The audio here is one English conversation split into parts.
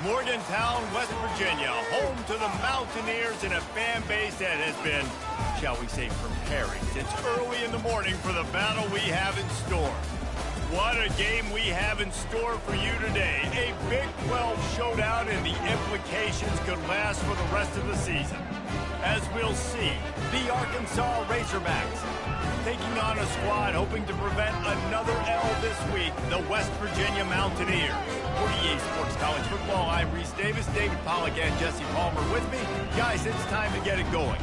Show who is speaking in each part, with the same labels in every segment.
Speaker 1: Morgantown, West Virginia, home to the Mountaineers and a fan base that has been, shall we say, preparing since early in the morning for the battle we have in store. What a game we have in store for you today. A Big 12 showdown, and the implications could last for the rest of the season. As we'll see, the Arkansas Razorbacks taking on a squad hoping to prevent another L this week, the West Virginia Mountaineers. For EA Sports College Football, I'm Reese Davis, David Pollack, and Jesse Palmer with me. Guys, it's time to get it going.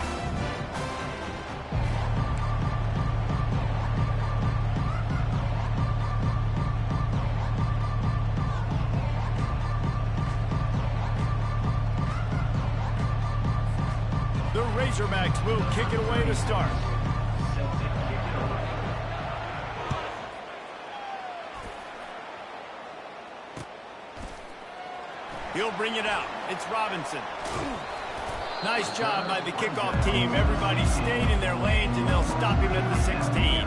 Speaker 1: The Razorbacks will kick it away to start. He'll bring it out. It's Robinson. Nice job by the kickoff team. Everybody stayed in their lanes, and they'll stop him at the 16.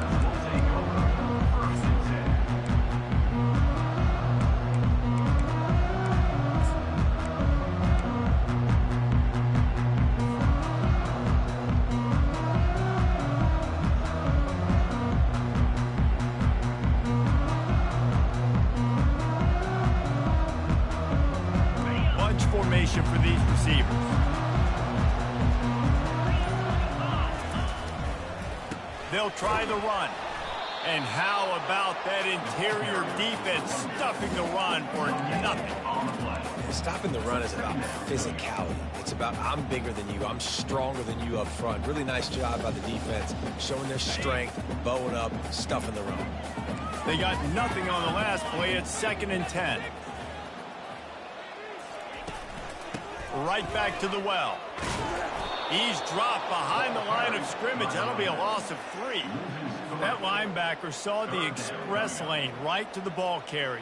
Speaker 1: Formation for these receivers. They'll try the run. And how about that interior defense stuffing the run for nothing?
Speaker 2: Stopping the run is about physicality. It's about I'm bigger than you, I'm stronger than you up front. Really nice job by the defense, showing their strength, bowing up, stuffing the run.
Speaker 1: They got nothing on the last play. It's 2nd and 10. Right back to the well. He's dropped behind the line of scrimmage. That'll be a loss of 3. That linebacker saw the express lane right to the ball carrier.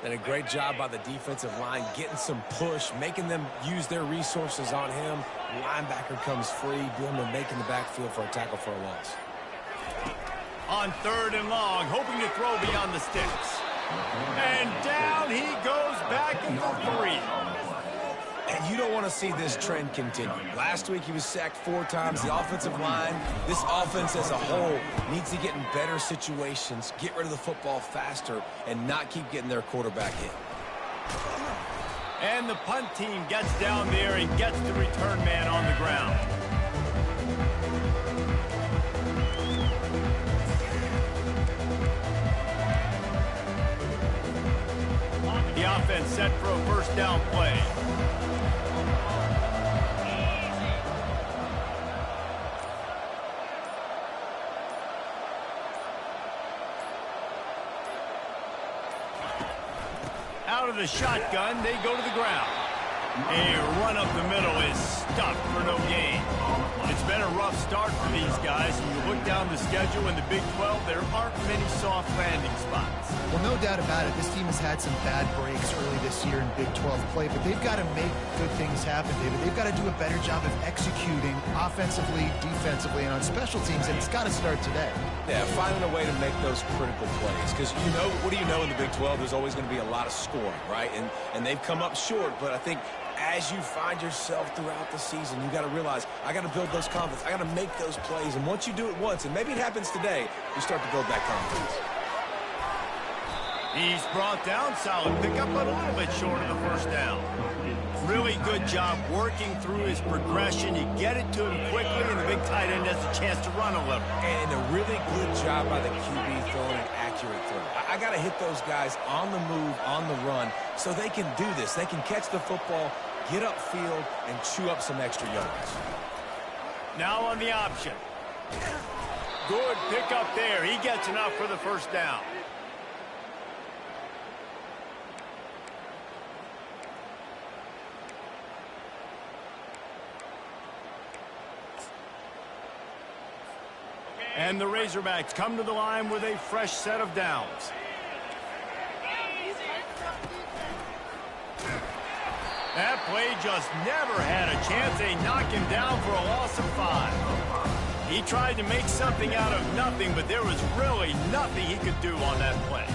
Speaker 2: And a great job by the defensive line, getting some push, making them use their resources on him. Linebacker comes free, doing the make in the backfield for a tackle for a loss.
Speaker 1: On 3rd and long, hoping to throw beyond the sticks. And down he goes back for 3.
Speaker 2: And you don't want to see this trend continue. Last week he was sacked 4 times. The offensive line, this offense as a whole, needs to get in better situations, get rid of the football faster, and not keep getting their quarterback hit.
Speaker 1: And the punt team gets down there and gets the return man on the ground. The offense set for a 1st down play. Out of the shotgun, they go to the ground. A run up the middle is stuffed for no gain. It's been a rough start for these guys. When you look down the schedule in the Big 12, there aren't many soft landing spots.
Speaker 3: Well, no doubt about it. This team has had some bad breaks early this year in Big 12 play, but they've got to make good things happen, David. They've got to do a better job of executing offensively, defensively, and on special teams, and it's got to start today.
Speaker 2: Yeah, finding a way to make those critical plays. Because, you know, what do you know in the Big 12? There's always going to be a lot of scoring, right? And they've come up short, but I think as you find yourself throughout the season, you got to realize, I got to build those confidence. I got to make those plays. And once you do it once, and maybe it happens today, you start to build that confidence.
Speaker 1: He's brought down, solid pickup, but a little bit short of the 1st down. Really good job working through his progression. You get it to him quickly, and the big tight end has a chance to run a little.
Speaker 2: And a really good job by the QB throwing an accurate throw. I got to hit those guys on the move, on the run, so they can do this. They can catch the football, get upfield, and chew up some extra yards.
Speaker 1: Now on the option. Good pickup there. He gets enough for the 1st down. And the Razorbacks come to the line with a fresh set of downs. That play just never had a chance. They knock him down for a loss of 5. He tried to make something out of nothing, but there was really nothing he could do on that play.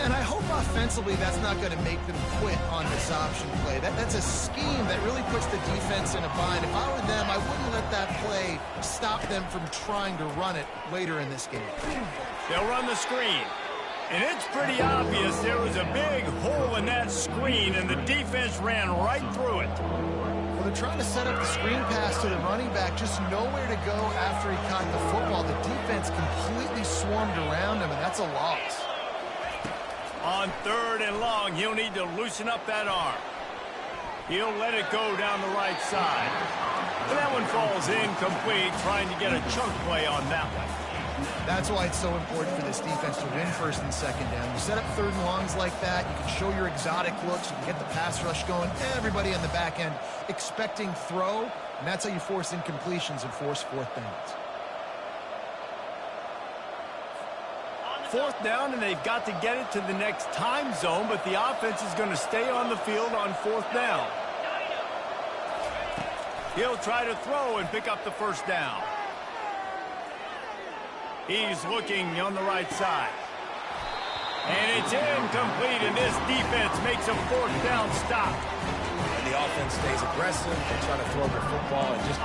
Speaker 3: And I hope offensively, that's not going to make them quit on this option play. That's a scheme that really puts the defense in a bind. If I were them, I wouldn't let that play stop them from trying to run it later in this game.
Speaker 1: They'll run the screen. And it's pretty obvious there was a big hole in that screen, and the defense ran right through it.
Speaker 3: Well, they're trying to set up the screen pass to the running back, just nowhere to go after he caught the football. The defense completely swarmed around him, and that's a loss.
Speaker 1: On 3rd and long, he'll need to loosen up that arm. He'll let it go down the right side. And that one falls incomplete, trying to get a chunk play on that one.
Speaker 3: That's why it's so important for this defense to win 1st and 2nd down. You set up 3rd and longs like that, you can show your exotic looks, you can get the pass rush going, everybody on the back end expecting throw, and that's how you force incompletions and force 4th downs.
Speaker 1: 4th down, and they've got to get it to the next time zone, but the offense is going to stay on the field on 4th down. He'll try to throw and pick up the 1st down. He's looking on the right side. And it's incomplete, and this defense makes a 4th down stop.
Speaker 2: And the offense stays aggressive. They try to throw the football and just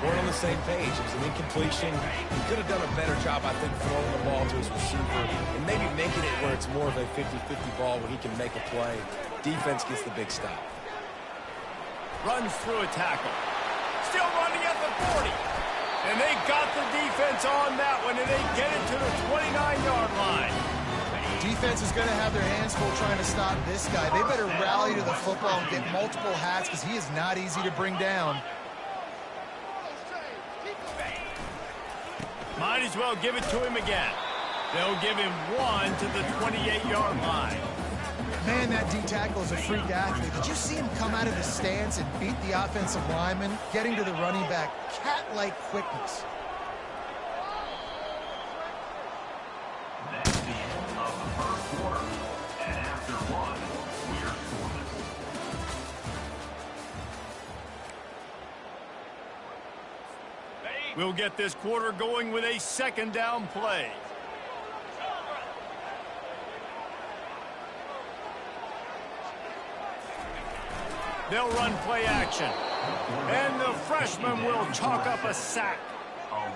Speaker 2: weren't on the same page. It was an incompletion. He could have done a better job, I think, throwing the ball to his receiver and maybe making it where it's more of a 50-50 ball where he can make a play. Defense gets the big stop.
Speaker 1: Runs through a tackle. Still running at the 40. And they got the defense on that one, and they get it to the 29-yard line.
Speaker 3: Defense is going to have their hands full trying to stop this guy. They better rally to the football and get multiple hats because he is not easy to bring down.
Speaker 1: Might as well give it to him again. They'll give him one to the 28-yard line.
Speaker 3: Man, that D-tackle is a freak athlete. Did you see him come out of the stance and beat the offensive lineman, getting to the running back? Cat-like quickness.
Speaker 4: That's the end of the 1st quarter. And after one, we're scoring.
Speaker 1: We'll get this quarter going with a 2nd down play. They'll run play action. And the freshman will chalk up a sack.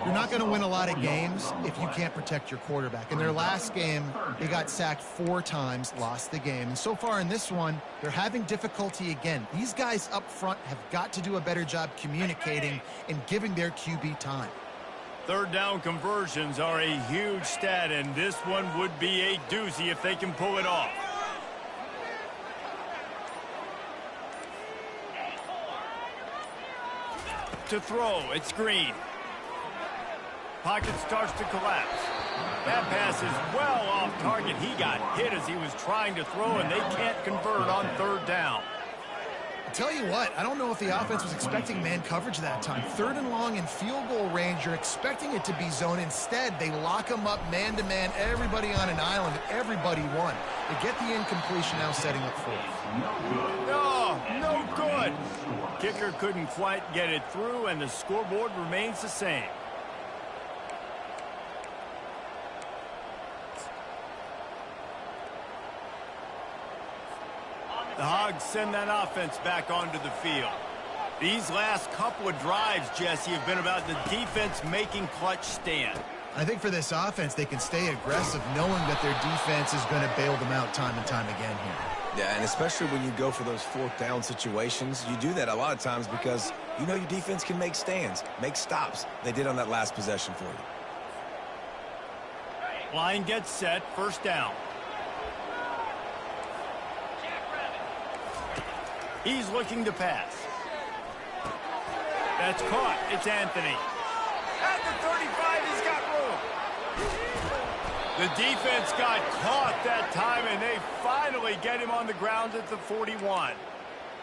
Speaker 3: You're not going to win a lot of games if you can't protect your quarterback. In their last game, they got sacked 4 times, lost the game. And so far in this one, they're having difficulty again. These guys up front have got to do a better job communicating and giving their QB time.
Speaker 1: 3rd down conversions are a huge stat, and this one would be a doozy if they can pull it off. To throw, it's Green. Pocket starts to collapse. That pass is well off target. He got hit as he was trying to throw, and they can't convert on 3rd down.
Speaker 3: I'll tell you what, I don't know if the offense was expecting man coverage that time. 3rd and long in field goal range, you're expecting it to be zone. Instead, they lock them up man-to-man, everybody on an island, everybody won. They get the incompletion now setting up 4th.
Speaker 1: No good. Kicker couldn't quite get it through, and the scoreboard remains the same. The Hogs send that offense back onto the field. These last couple of drives, Jesse, have been about the defense making clutch stand.
Speaker 3: I think for this offense, they can stay aggressive knowing that their defense is going to bail them out time and time again here.
Speaker 2: Yeah, and especially when you go for those 4th down situations, you do that a lot of times because you know your defense can make stands, make stops. They did on that last possession for you.
Speaker 1: Line gets set, 1st down. He's looking to pass. That's caught. It's Anthony. At the 35, he's got room. The defense got caught that time, and they finally get him on the ground at the 41.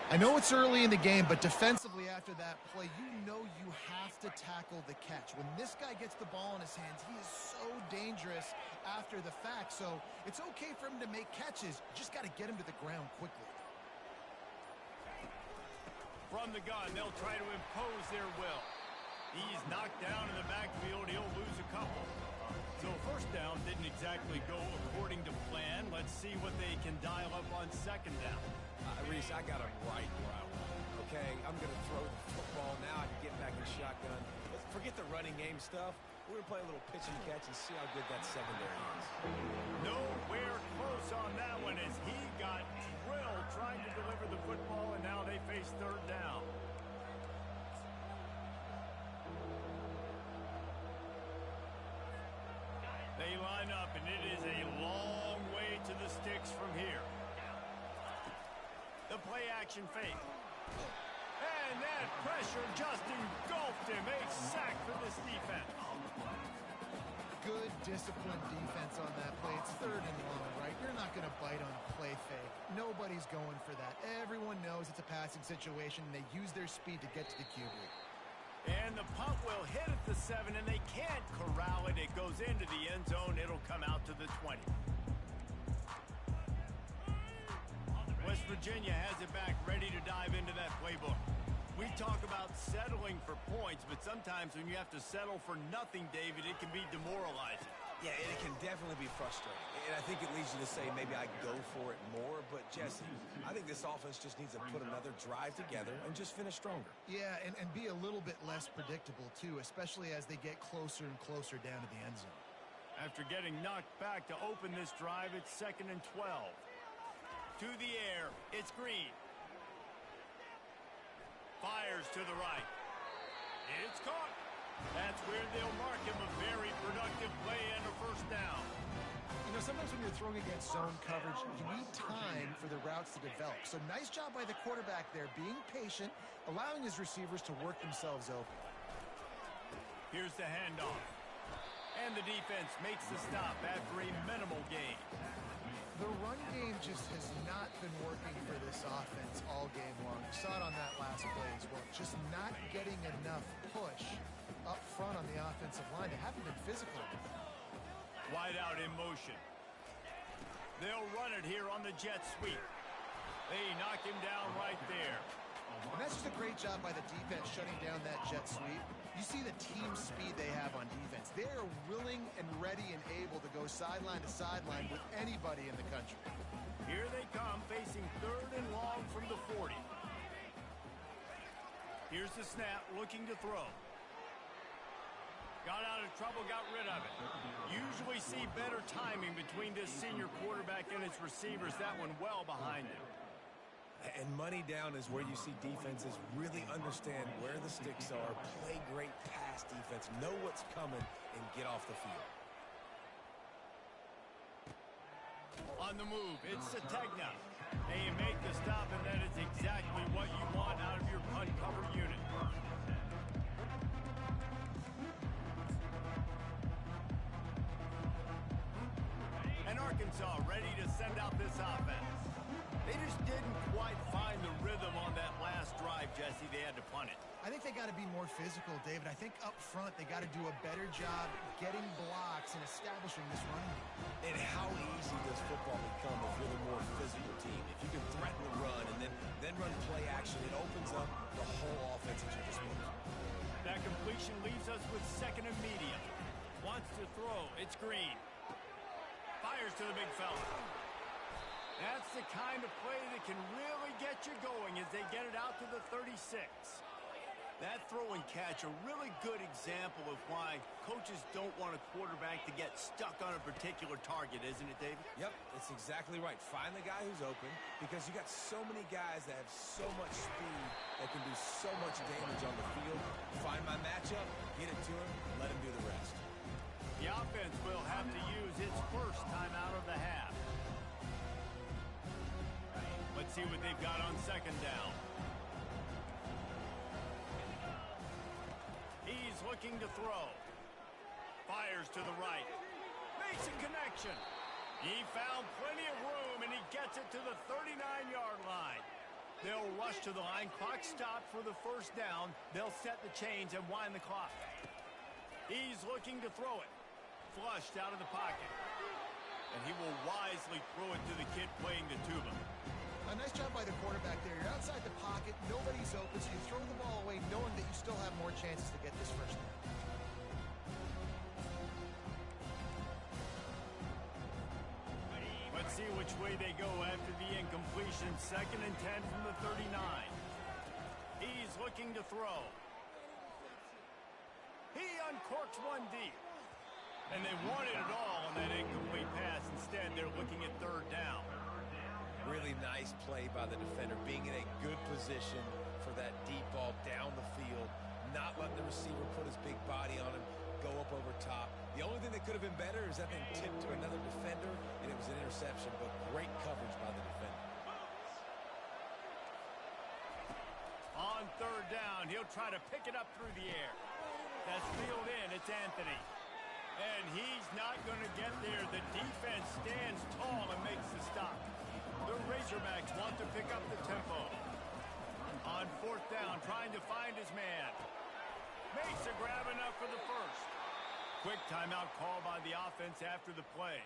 Speaker 3: I know it's early in the game, but defensively after that play, you know you have to tackle the catch. When this guy gets the ball in his hands, he is so dangerous after the fact. So it's okay for him to make catches. You just got to get him to the ground quickly.
Speaker 1: From the gun, they'll try to impose their will. He's knocked down in the backfield. He'll lose a couple. So first down didn't exactly go according to plan. Let's see what they can dial up on second down.
Speaker 2: Reese, I got him right where I want him, okay? I'm going to throw the football now. I can get back in shotgun. Let's forget the running game stuff. We're going to play a little pitch and catch and see how good that secondary is.
Speaker 1: Nowhere close on that one as he got drilled trying to deliver the football, and now they face third down. They line up, and it is a long way to the sticks from here. The play action fake. And that pressure just engulfed him. A sack for this defense.
Speaker 3: Good, disciplined defense on that play. It's third and long, right? You're not going to bite on a play fake. Nobody's going for that. Everyone knows it's a passing situation, and they use their speed to get to the QB.
Speaker 1: And the punt will hit at the 7, and they can't corral it. It goes into the end zone. It'll come out to the 20. West Virginia has it back, ready to dive into that playbook. We talk about settling for points, but sometimes when you have to settle for nothing, David, it can be demoralizing.
Speaker 2: Yeah, it can definitely be frustrating. And I think it leads you to say maybe I go for it more. But, Jesse, I think this offense just needs to put another drive together and just finish stronger.
Speaker 3: Yeah, and be a little bit less predictable, too, especially as they get closer and closer down to the end zone.
Speaker 1: After getting knocked back to open this drive, it's 2nd and 12. To the air, it's Green. Fires to the right. It's caught. That's where they'll mark him a very productive play and a first down.
Speaker 3: You know, sometimes when you're throwing against zone coverage, you need time for the routes to develop. So nice job by the quarterback there, being patient, allowing his receivers to work themselves open.
Speaker 1: Here's the handoff. And the defense makes the stop after a minimal gain.
Speaker 3: The run game just has not been working for this offense all game long. You saw it on that last play as well. Just not getting enough push up front on the offensive line. They haven't been physical enough.
Speaker 1: Wide out in motion. They'll run it here on the jet sweep. They knock him down right there.
Speaker 3: And that's just a great job by the defense shutting down that jet sweep. You see the team speed they have on defense. They are willing and ready and able to go sideline to sideline with anybody in the country.
Speaker 1: Here they come, facing third and long from the 40. Here's the snap, looking to throw. Got out of trouble, got rid of it. Usually see better timing between this senior quarterback and his receivers. That one well behind him.
Speaker 2: And money down is where you see defenses really understand where the sticks are, play great pass defense, know what's coming, and get off the field.
Speaker 1: On the move, it's Sategna. They make the stop, and that is exactly what you want out of your punt cover unit. And Arkansas ready to send out this offense. They just didn't quite find the rhythm on that last drive, Jesse. They had to punt it.
Speaker 3: I think they got to be more physical, David. I think up front they got to do a better job getting blocks and establishing this running game.
Speaker 2: And how easy does football become if you're the more physical team? If you can threaten the run and then run play action, it opens up the whole offense at your disposal.
Speaker 1: That completion leaves us with 2nd and medium. Wants to throw. It's Green. Fires to the big fella. That's the kind of play that can really get you going as they get it out to the 36. That throw and catch, a really good example of why coaches don't want a quarterback to get stuck on a particular target, isn't it, David?
Speaker 2: Yep, it's exactly right. Find the guy who's open because you got so many guys that have so much speed that can do so much damage on the field. Find my matchup, get it to him, let him do the rest.
Speaker 1: The offense will have to use its first timeout of the half. Let's see what they've got on 2nd down. He's looking to throw. Fires to the right. Makes a connection. He found plenty of room, and he gets it to the 39-yard line. They'll rush to the line. Clock stopped for the first down. They'll set the chains and wind the clock. He's looking to throw it. Flushed out of the pocket. And he will wisely throw it to the kid playing the tuba.
Speaker 3: A nice job by the quarterback there. You're outside the pocket, nobody's open, so you throw the ball away knowing that you still have more chances to get this first down.
Speaker 1: which way they go after the incompletion. 2nd and 10 from the 39. He's looking to throw. He uncorks one deep. And they wanted it all on that incomplete pass. Instead, they're looking at 3rd down.
Speaker 2: Really nice play by the defender, being in a good position for that deep ball down the field, not letting the receiver put his big body on him, go up over top. The only thing that could have been better is that thing tipped to another defender, and it was an interception, but great coverage by the defender.
Speaker 1: On 3rd down, he'll try to pick it up through the air. That's field in. It's Anthony. And he's not going to get there. The defense stands tall and makes the stop. The Razorbacks want to pick up the tempo. On 4th down, trying to find his man. Makes a grab enough for the first. Quick timeout call by the offense after the play.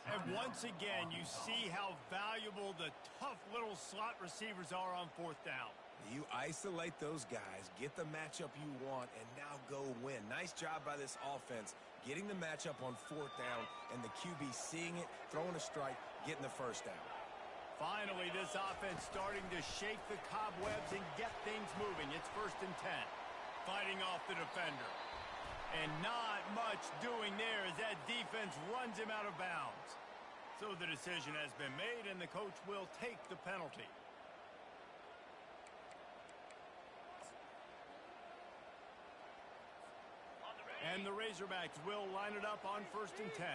Speaker 1: And once again, you see how valuable the tough little slot receivers are on 4th down.
Speaker 2: You isolate those guys, get the matchup you want, and now go win. Nice job by this offense, getting the matchup on 4th down, and the QB seeing it, throwing a strike, getting the 1st down.
Speaker 1: Finally, this offense starting to shake the cobwebs and get things moving. It's 1st and 10. Fighting off the defender. And not much doing there as that defense runs him out of bounds. So the decision has been made, and the coach will take the penalty. And the Razorbacks will line it up on 1st and 10.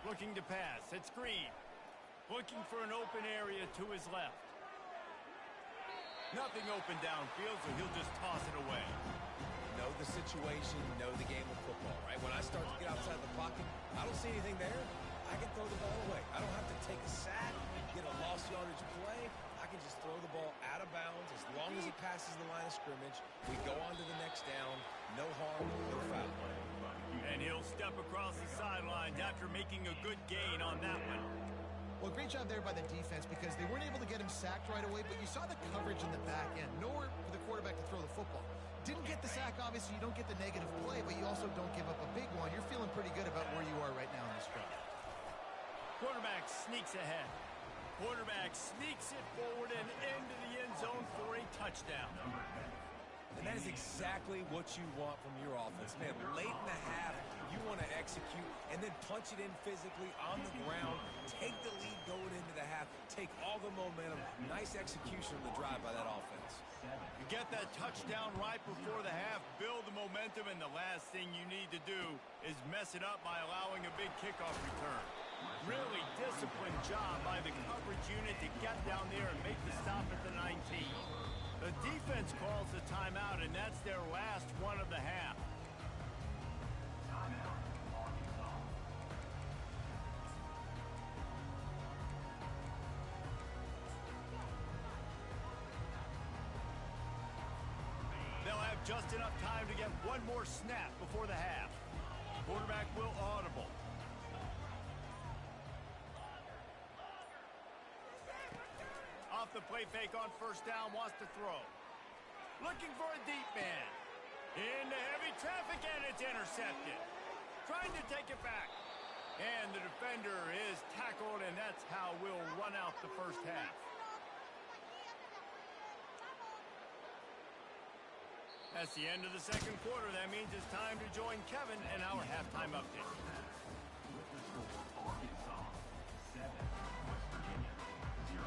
Speaker 1: Looking to pass. It's Green. Looking for an open area to his left. Nothing open downfield, so he'll just toss it away.
Speaker 2: Know the situation, know the game of football, right? When I start to get outside the pocket, I don't see anything there. I can throw the ball away. I don't have to take a sack, get a lost yardage play. I can just throw the ball out of bounds as long as it passes the line of scrimmage. We go on to the next down. No harm, no foul.
Speaker 1: And he'll step across the sidelines after making a good gain on that one.
Speaker 3: Well, great job there by the defense because they weren't able to get him sacked right away, but you saw the coverage in the back end. Nowhere for the quarterback to throw the football. Didn't get the sack, obviously. You don't get the negative play, but you also don't give up a big one. You're feeling pretty good about where you are right now in this drive.
Speaker 1: Quarterback sneaks ahead. Quarterback sneaks it forward and into the end zone for a touchdown.
Speaker 2: And that is exactly what you want from your offense. Man, late in the half, you want to execute and then punch it in physically on the ground. Take the lead going into the half. Take all the momentum. Nice execution of the drive by that offense.
Speaker 1: You get that touchdown right before the half, build the momentum, and the last thing you need to do is mess it up by allowing a big kickoff return. Really disciplined job by the coverage unit to get down there and make the stop at the 19. The defense calls the timeout, and that's their last one of the half. They'll have just enough time to get one more snap before the half. Quarterback will audible. Off the play fake on 1st down, wants to throw. Looking for a deep man. Into heavy traffic, and it's intercepted. Trying to take it back. And the defender is tackled, and that's how we'll run out the first half. That's the end of the 2nd quarter. That means it's time to join Kevin in our halftime update.
Speaker 4: With the score, Arkansas 7, West Virginia 0.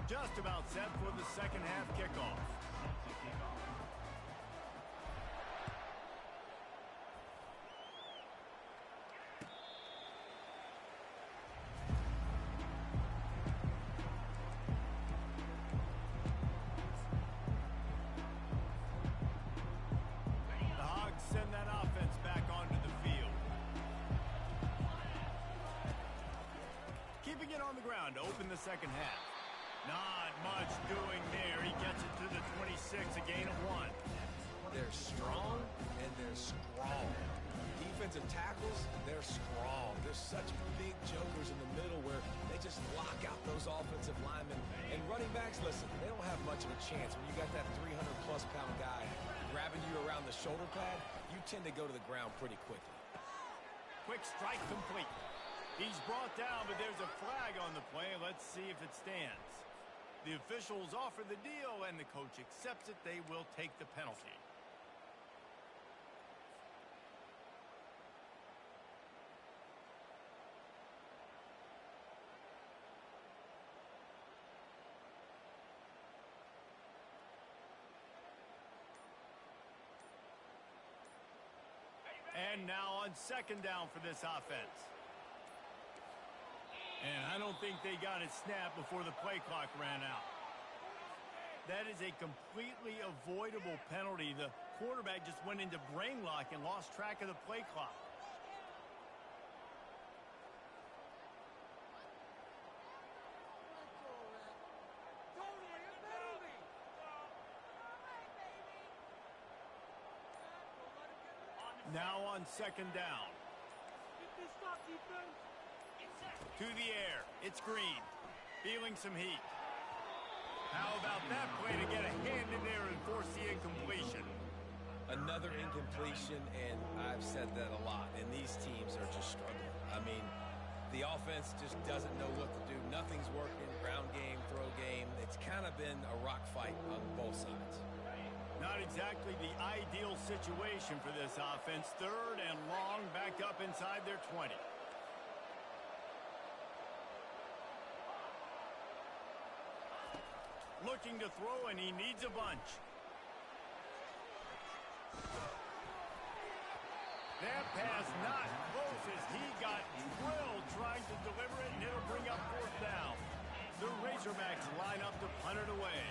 Speaker 1: Just about set for the 2nd half kickoff. The Hogs send that offense back onto the field. Keeping it on the ground to open the 2nd half. Not much doing there. He gets it to the 26, a gain of 1.
Speaker 2: They're strong and they're strong. defensive tackles, they're strong. They're such big jokers in the middle where they just lock out those offensive linemen. And running backs, listen, they don't have much of a chance. When you got that 300-plus pound guy grabbing you around the shoulder pad, you tend to go to the ground pretty quickly.
Speaker 1: Quick strike complete. He's brought down, but there's a flag on the play. Let's see if it stands. The officials offer the deal, and the coach accepts it. They will take the penalty. And now on second down for this offense. And I don't think they got it snapped before the play clock ran out. That is a completely avoidable penalty. The quarterback just went into brain lock and lost track of the play clock. Now on second down. To the air. It's Green. Feeling some heat. How about that play to get a hand in there and force the incompletion?
Speaker 2: Another incompletion, and I've said that a lot, and these teams are just struggling. I mean, the offense just doesn't know what to do. Nothing's working. Ground game, throw game. It's kind of been a rock fight on both sides.
Speaker 1: Not exactly the ideal situation for this offense. Third and long, back up inside their 20. Looking to throw, and he needs a bunch. That pass not close as he got drilled trying to deliver it, and it'll bring up fourth down. The Razorbacks line up to punt it away.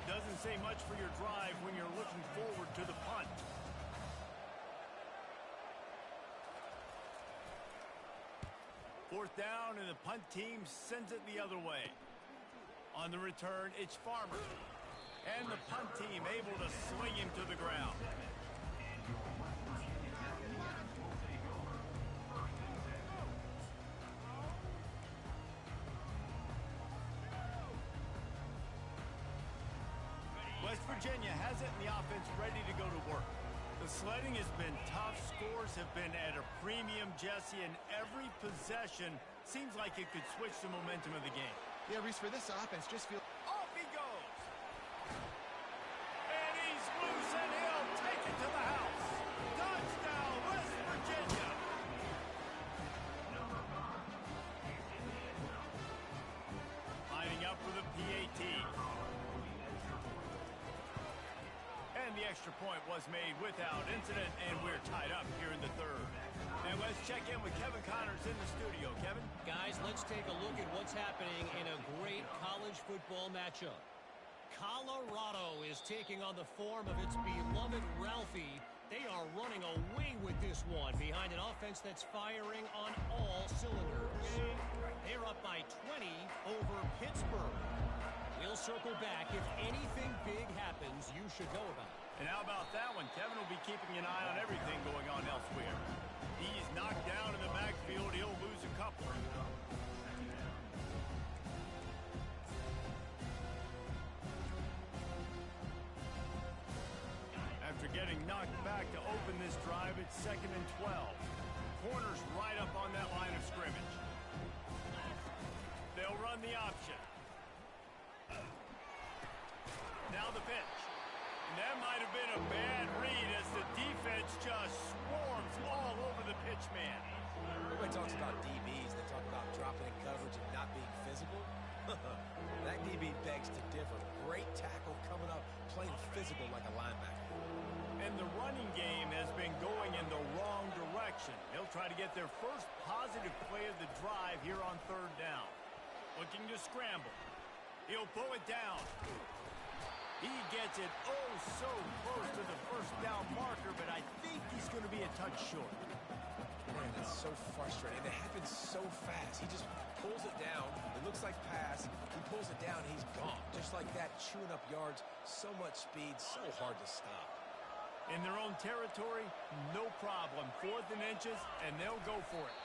Speaker 1: Doesn't say much for your drive when you're looking forward to the punt. Fourth down, and the punt team sends it the other way. On the return, it's Farmer. And the punt team able to sling him to the ground. West Virginia has it, and the offense ready to go to work. The sledding has been tough. Scores have been at a premium, Jesse, and every possession seems like it could switch the momentum of the game.
Speaker 3: Yeah, Reese, for this offense, just feel...
Speaker 1: Off he goes! And he's loose, and he'll take it to the house. Touchdown, West Virginia! Lining up for the PAT. And the extra point was made without incident, and we're tied up here in the third. And let's check in with Kevin Connors in the studio. Kevin?
Speaker 5: Guys, let's take a look at what's happening in a great college football matchup. Colorado is taking on the form of its beloved Ralphie. They are running away with this one behind an offense that's firing on all cylinders. They're up by 20 over Pittsburgh. We'll circle back. If anything big happens, you should know about it.
Speaker 1: And how about that one? Kevin will be keeping an eye on everything going on elsewhere. He's knocked down in the backfield. He'll lose a couple. After getting knocked back to open this drive, it's 2nd and 12. Corners right up on that line of scrimmage. They'll run the option. Now the pitch. And that might have been a bad read as the defense just swarms all over the pitch man.
Speaker 2: Everybody talks about DBs. They talk about dropping in coverage and not being physical. That DB begs to differ. Great tackle coming up, playing physical like a linebacker.
Speaker 1: And the running game has been going in the wrong direction. They'll try to get their first positive play of the drive here on third down. Looking to scramble. He'll pull it down. He gets it oh so close to the first down marker, but I think he's going to be a touch short.
Speaker 2: Man, that's so frustrating. It happens so fast. He just pulls it down. It looks like pass. He pulls it down. He's gone. Just like that, chewing up yards. So much speed, so hard to stop.
Speaker 1: In their own territory, no problem. 4th and inches, and they'll go for it.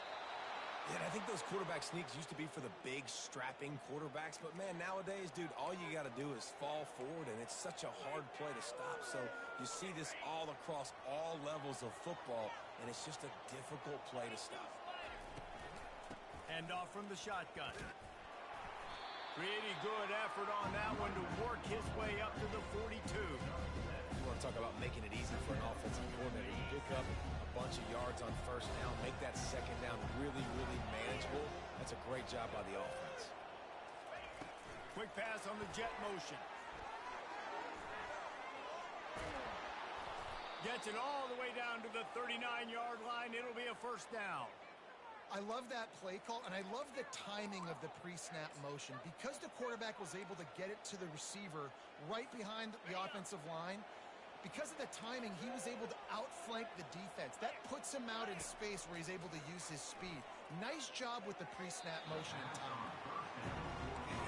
Speaker 2: Yeah, and I think those quarterback sneaks used to be for the big, strapping quarterbacks. But, man, nowadays, dude, all you got to do is fall forward, and it's such a hard play to stop. So you see this all across all levels of football, and it's just a difficult play to stop.
Speaker 1: Hand off from the shotgun. Pretty good effort on that one to work his way up to the 42.
Speaker 2: You want to talk about making it easy for an offensive coordinator. You pick up a bunch of yards on 1st down, make that 2nd down really, really manageable. That's a great job by the offense.
Speaker 1: Quick pass on the jet motion. Gets it all the way down to the 39-yard line. It'll be a 1st down.
Speaker 3: I love that play call, and I love the timing of the pre-snap motion. Because the quarterback was able to get it to the receiver right behind the offensive line, because of the timing, he was able to outflank the defense. That puts him out in space where he's able to use his speed. Nice job with the pre-snap motion and timing.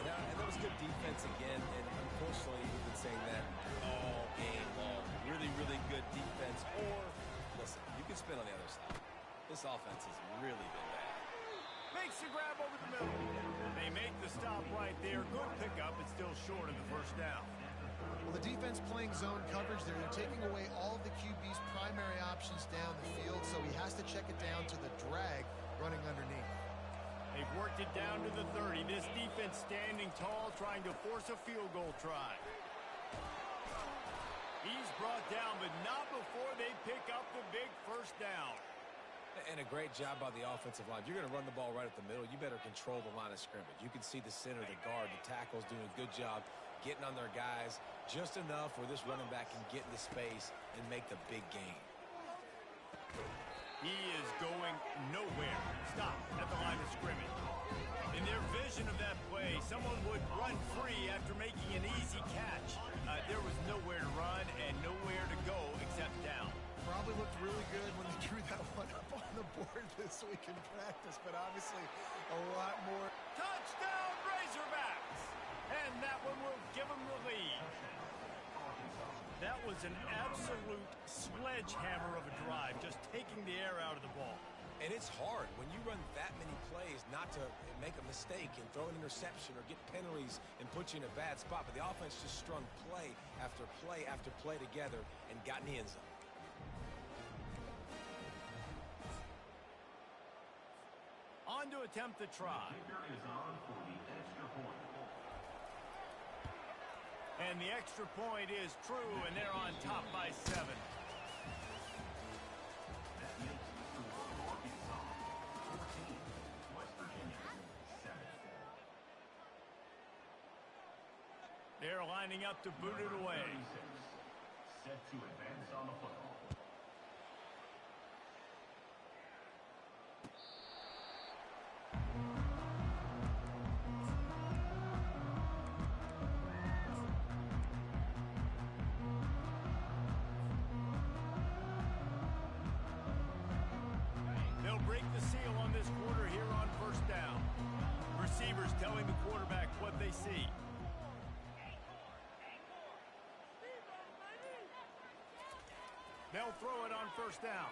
Speaker 2: And that was good defense again, and unfortunately, we've been saying that all game long. Really, really good defense. Or, listen, you can spin on the other side. This offense has really been bad.
Speaker 1: Makes the grab over the middle. They make the stop right there. Good pickup. It's still short of the 1st down.
Speaker 3: Well, the defense playing zone coverage there. They're taking away all of the QB's primary options down the field, so he has to check it down to the drag running underneath.
Speaker 1: They've worked it down to the 30. This defense standing tall, trying to force a field goal try. He's brought down, but not before they pick up the big 1st down.
Speaker 2: And a great job by the offensive line. If you're going to run the ball right at the middle, you better control the line of scrimmage. You can see the center, the guard, the tackles doing a good job getting on their guys just enough where this running back can get into space and make the big gain.
Speaker 1: He is going nowhere. Stop at the line of scrimmage. In their vision of that play, someone would run free after making an easy catch. There was nowhere to run and nowhere to go except down.
Speaker 3: Probably looked really good when they drew that one up on the board this week in practice, but obviously a lot more.
Speaker 1: Touchdown, Razorbacks! And that one will give them the lead. That was an absolute sledgehammer of a drive, just taking the air out of the ball.
Speaker 2: And it's hard when you run that many plays not to make a mistake and throw an interception or get penalties and put you in a bad spot. But the offense just strung play after play after play together and got in the end zone.
Speaker 1: On to attempt the try. And the extra point is true, and they're on top by 7. They're lining up to boot it away.
Speaker 4: Set to advance on the football.
Speaker 1: They'll break the seal on this quarter here on 1st down. Receivers telling the quarterback what they see. They'll throw it on 1st down.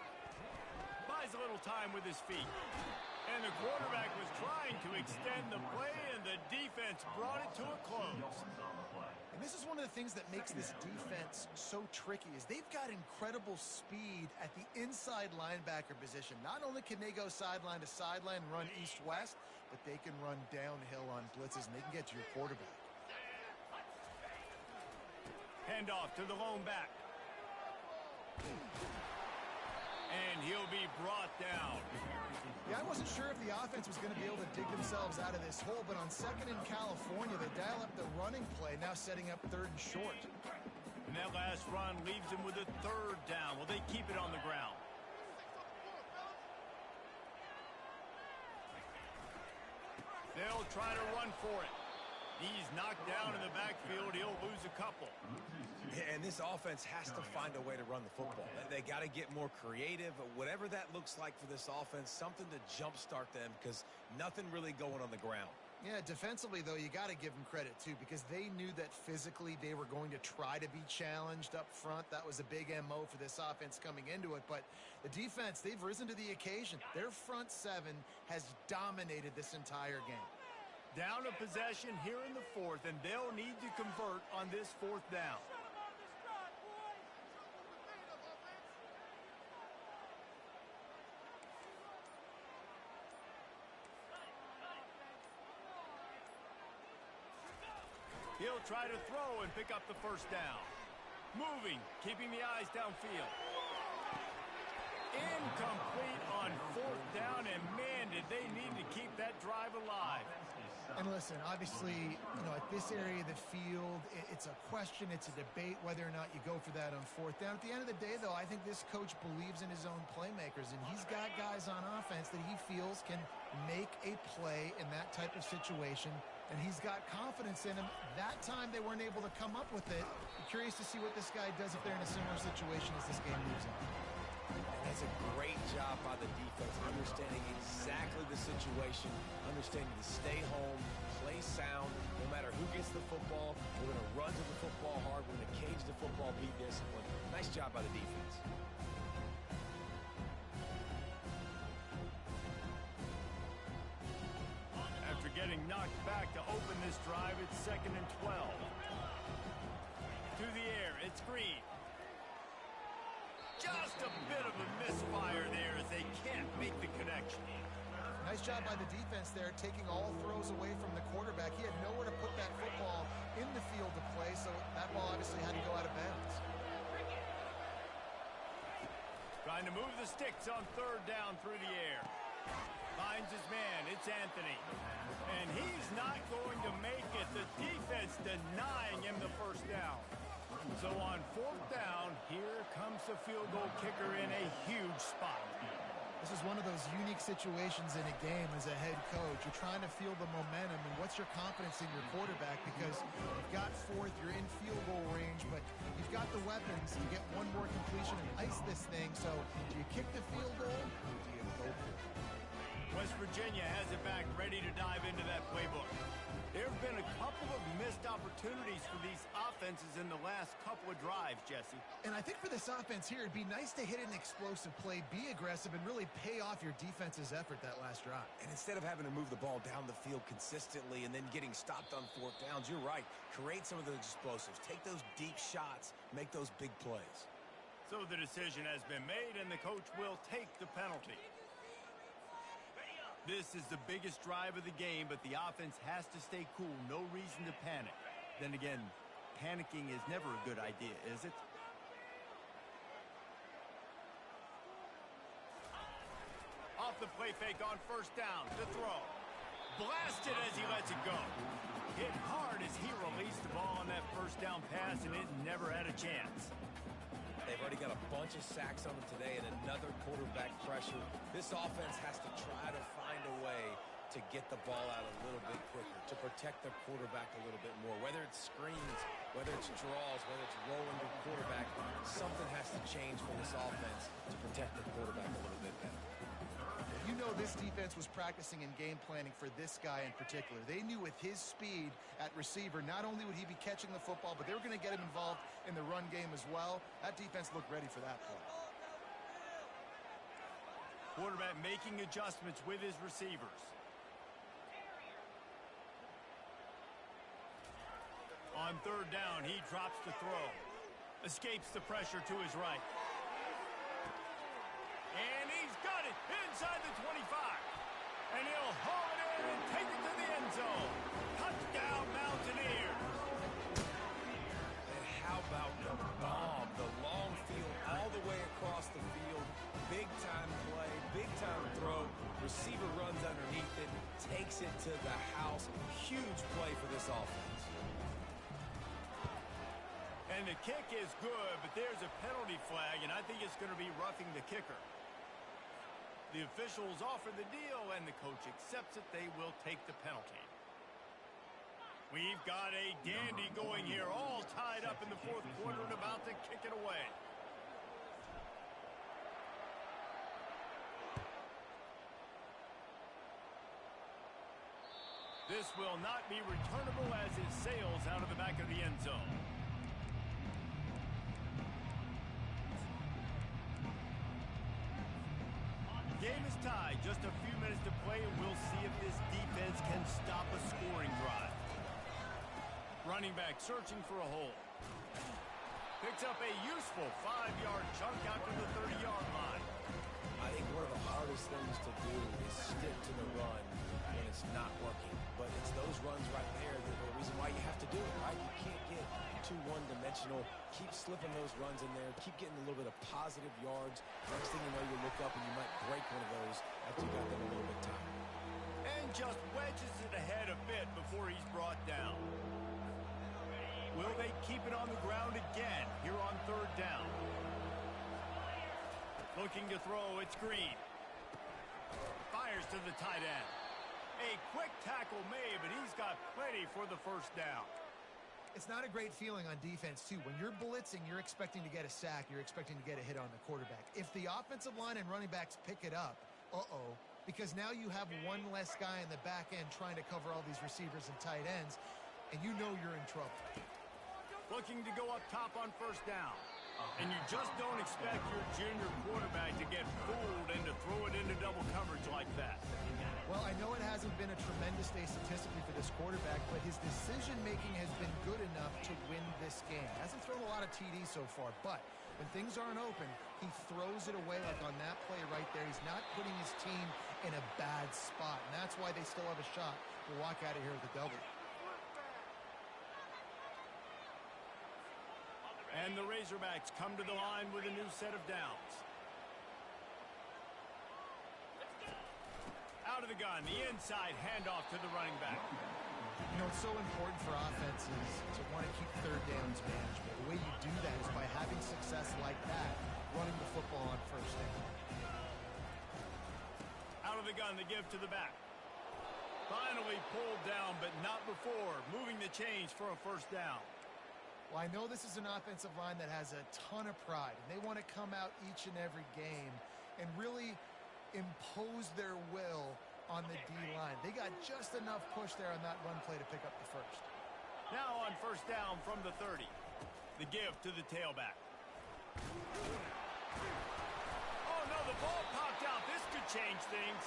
Speaker 1: Buys a little time with his feet. And the quarterback was trying to extend the play, and the defense brought it to a close.
Speaker 3: And this is one of the things that makes this defense so tricky is they've got incredible speed at the inside linebacker position. Not only can they go sideline to sideline and run east-west, but they can run downhill on blitzes, and they can get to your quarterback.
Speaker 1: Handoff to the lone back. And he'll be brought down.
Speaker 3: Yeah, I wasn't sure if the offense was going to be able to dig themselves out of this hole, but on 2nd in California, they dial up the running play, now setting up 3rd and short.
Speaker 1: And that last run leaves them with a 3rd down. Well, they keep it on the ground. They'll try to run for it. He's knocked down in the backfield. He'll lose a couple.
Speaker 2: And this offense has to find a way to run the football. They got to get more creative. Whatever that looks like for this offense, something to jumpstart them because nothing really going on the ground.
Speaker 3: Yeah, defensively, though, you got to give them credit, too, because they knew that physically they were going to try to be challenged up front. That was a big MO for this offense coming into it. But the defense, they've risen to the occasion. Their front seven has dominated this entire game.
Speaker 1: Down a possession here in the fourth, and they'll need to convert on this fourth down. He'll try to throw and pick up the first down. Moving, keeping the eyes downfield. Incomplete on fourth down, and man, did they need to keep that drive alive.
Speaker 3: And listen, obviously, at this area of the field, it's a question, it's a debate whether or not you go for that on fourth down. At the end of the day, though, I think this coach believes in his own playmakers, and he's got guys on offense that he feels can make a play in that type of situation, and he's got confidence in him. That time they weren't able to come up with it. I'm curious to see what this guy does if they're in a similar situation as this game moves on.
Speaker 2: And that's a great job by the defense, understanding exactly the situation, understanding to stay home, play sound, no matter who gets the football. We're going to run to the football hard. We're going to cage the football, be disciplined. Nice job by the defense.
Speaker 1: After getting knocked back to open this drive, it's 2nd and 12. To the air, it's Green. Just a bit of a misfire there as they can't make the connection.
Speaker 3: Nice job by the defense there, taking all throws away from the quarterback. He had nowhere to put that football in the field to play, so that ball obviously had to go out of bounds.
Speaker 1: Trying to move the sticks on third down through the air. Finds his man, it's Anthony. And he's not going to make it. The defense denying him the first down. So on fourth down, here comes the field goal kicker in a huge spot.
Speaker 3: This is one of those unique situations in a game as a head coach. You're trying to feel the momentum, and what's your confidence in your quarterback? Because you've got fourth, you're in field goal range, but you've got the weapons to get one more completion and ice this thing. So do you kick the field goal, or do you go for it?
Speaker 1: West Virginia has it back, ready to dive into that playbook. There have been a couple of missed opportunities for these offenses in the last couple of drives, Jesse.
Speaker 3: And I think for this offense here, it'd be nice to hit an explosive play, be aggressive, and really pay off your defense's effort that last drive.
Speaker 2: And instead of having to move the ball down the field consistently and then getting stopped on fourth downs, you're right. Create some of those explosives. Take those deep shots. Make those big plays.
Speaker 1: So the decision has been made, and the coach will take the penalty. This is the biggest drive of the game, but the offense has to stay cool. No reason to panic. Then again, panicking is never a good idea, is it? Off the play fake on first down to throw. Blasted as he lets it go. Hit hard as he released the ball on that first down pass, and it never had a chance.
Speaker 2: They've already got a bunch of sacks on them today and another quarterback pressure. This offense has to try to find a way to get the ball out a little bit quicker, to protect their quarterback a little bit more. Whether it's screens, whether it's draws, whether it's rolling the quarterback, something has to change for this offense to protect the quarterback a little bit better.
Speaker 3: You know this defense was practicing and game planning for this guy in particular. They knew with his speed at receiver, not only would he be catching the football, but they were going to get him involved in the run game as well. That defense looked ready for that play.
Speaker 1: Quarterback making adjustments with his receivers. On third down, he drops the throw. Escapes the pressure to his right. And he's got it inside the 25. And he'll haul it in and take it to the end zone. Touchdown, Mountaineers.
Speaker 2: And how about the bomb? The long field all the way across the field. Big-time play, big-time throw. Receiver runs underneath it, takes it to the house. Huge play for this offense.
Speaker 1: And the kick is good, but there's a penalty flag, and I think it's going to be roughing the kicker. The officials offer the deal, and the coach accepts it. They will take the penalty. We've got a dandy going here, all tied up in the fourth quarter and about to kick it away. This will not be returnable as it sails out of the back of the end zone. Game is tied. Just a few minutes to play, and we'll see if this defense can stop a scoring drive. Running back searching for a hole. Picks up a useful 5-yard chunk out to the 30-yard line.
Speaker 2: I think one of the hardest things to do is stick to the run when it's not working. But it's those runs right there that are the reason why you have to do it, right? You can't get too one-dimensional. Keep slipping those runs in there. Keep getting a little bit of positive yards. Next thing you know, you look up and you might break one of those after you got them a little bit tired.
Speaker 1: And just wedges it ahead a bit before he's brought down. Will they keep it on the ground again here on 3rd down? Looking to throw, it's Green. Fires to the tight end. A quick tackle made, but he's got plenty for the 1st down.
Speaker 3: It's not a great feeling on defense, too. When you're blitzing, you're expecting to get a sack. You're expecting to get a hit on the quarterback. If the offensive line and running backs pick it up, because now you have one less guy in the back end trying to cover all these receivers and tight ends, and you know you're in trouble.
Speaker 1: Looking to go up top on 1st down. And you just don't expect your junior quarterback to get fooled and to throw it into double coverage like that.
Speaker 3: Well, I know it hasn't been a tremendous day statistically for this quarterback, but his decision-making has been good enough to win this game. Hasn't thrown a lot of TDs so far, but when things aren't open, he throws it away like on that play right there. He's not putting his team in a bad spot, and that's why they still have a shot to walk out of here with a double.
Speaker 1: And the Razorbacks come to the line with a new set of downs. Out of the gun, the inside handoff to the running back.
Speaker 3: You know, it's so important for offenses to want to keep 3rd downs management. The way you do that is by having success like that, running the football on 1st down.
Speaker 1: Out of the gun, the give to the back. Finally pulled down, but not before. Moving the chains for a 1st down.
Speaker 3: Well, I know this is an offensive line that has a ton of pride, and they want to come out each and every game and really impose their will on the D-line. They got just enough push there on that run play to pick up the 1st.
Speaker 1: Now on 1st down from the 30. The give to the tailback. Oh, no, the ball popped out. This could change things.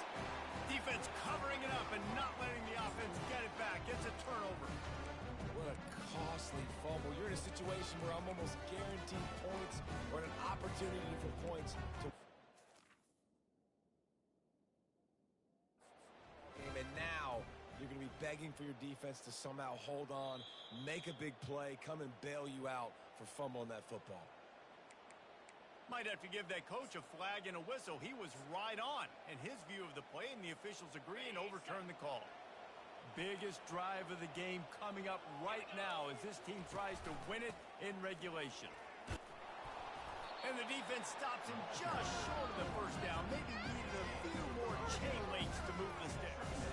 Speaker 1: Defense covering it up and not letting the offense get it back. Gets a turnover.
Speaker 2: What a costly fumble. You're in a situation where I'm almost guaranteed points or an opportunity for points to... And now you're going to be begging for your defense to somehow hold on, make a big play, come and bail you out for fumbling that football.
Speaker 1: Might have to give that coach a flag and a whistle. He was right on in his view of the play, and the officials agree and overturn the call. Biggest drive of the game coming up right now as this team tries to win it in regulation. And the defense stops him just short of the 1st down. Maybe needed a few more chain links to move the sticks.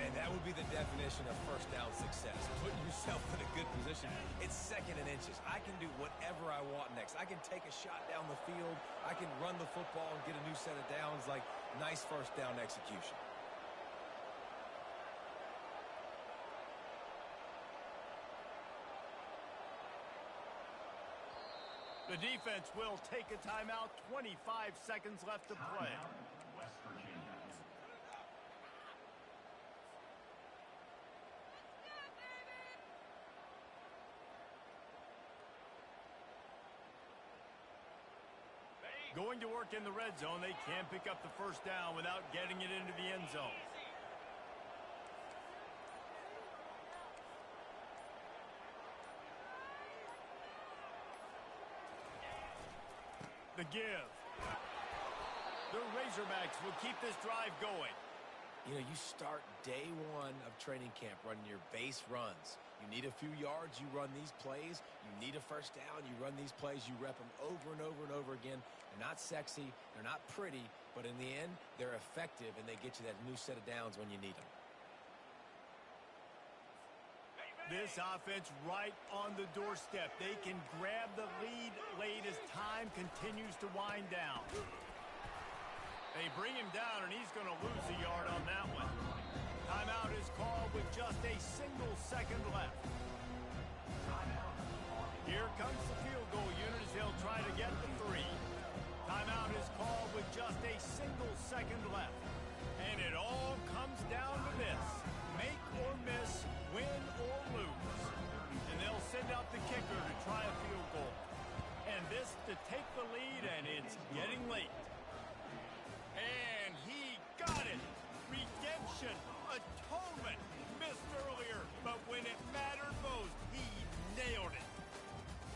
Speaker 2: And that would be the definition of 1st down success. Putting yourself in a good position. It's 2nd and inches. I can do whatever I want next. I can take a shot down the field. I can run the football and get a new set of downs. Like, nice 1st down execution.
Speaker 1: The defense will take a timeout. 25 seconds left to play.
Speaker 4: West Virginia.
Speaker 1: Going to work in the red zone. They can't pick up the 1st down without getting it into the end zone. The give. The Razorbacks will keep this drive going.
Speaker 2: You know, you start day 1 of training camp running your base runs. You need a few yards, you run these plays. You need a 1st down, you run these plays. You rep them over and over and over again. They're not sexy, they're not pretty, but in the end, they're effective, and they get you that new set of downs when you need them.
Speaker 1: This offense right on the doorstep. They can grab the lead late as time continues to wind down. They bring him down, and he's going to lose a yard on that one. Timeout is called with just a single second left. Here comes the field goal unit as they'll try to get the 3. Timeout is called with just a single second left. And it all comes down to this. Make or miss, win or lose. And they'll send out the kicker to try a field goal. And this to take the lead, and it's getting late. And he got it. Redemption, atonement. Missed earlier, but when it mattered most, he nailed it.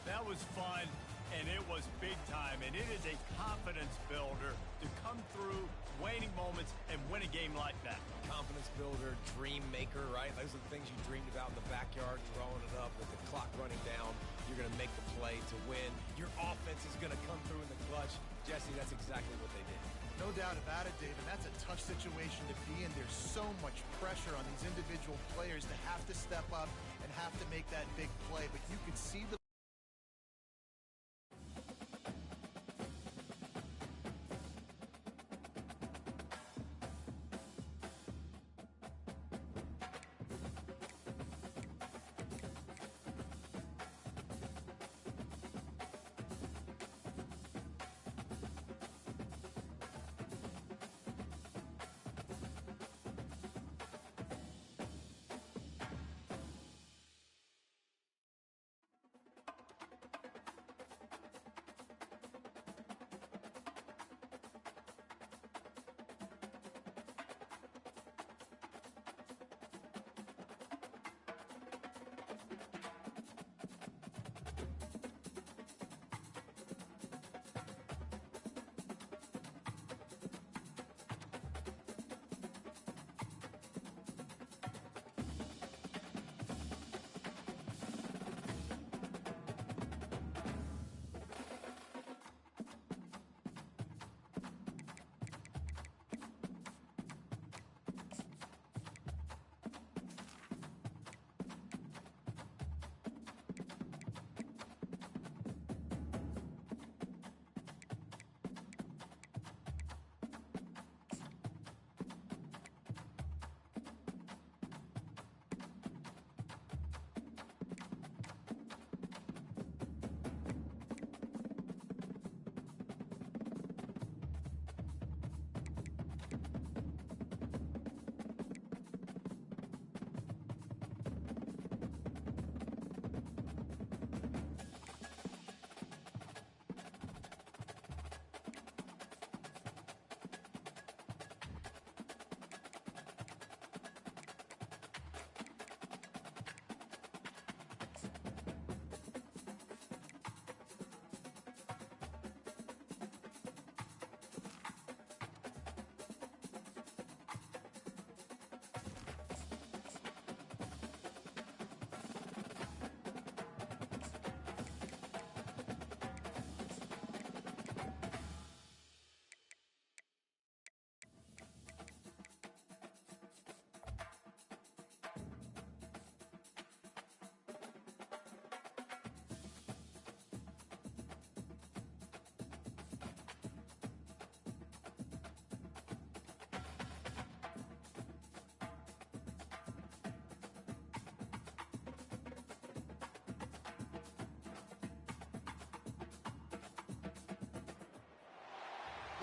Speaker 1: That was fun, and it was big time, and it is a confidence builder to come through waning moments and win a game like that.
Speaker 2: Confidence builder, dream maker, right? Those are the things you dreamed about in the backyard, throwing it up with the clock running down. You're going to make the play to win. Your offense is going to come through in the clutch. Jesse, that's exactly what they did.
Speaker 3: No doubt about it, Dave, and that's a tough situation to be in. There's so much pressure on these individual players to have to step up and have to make that big play, but you could see the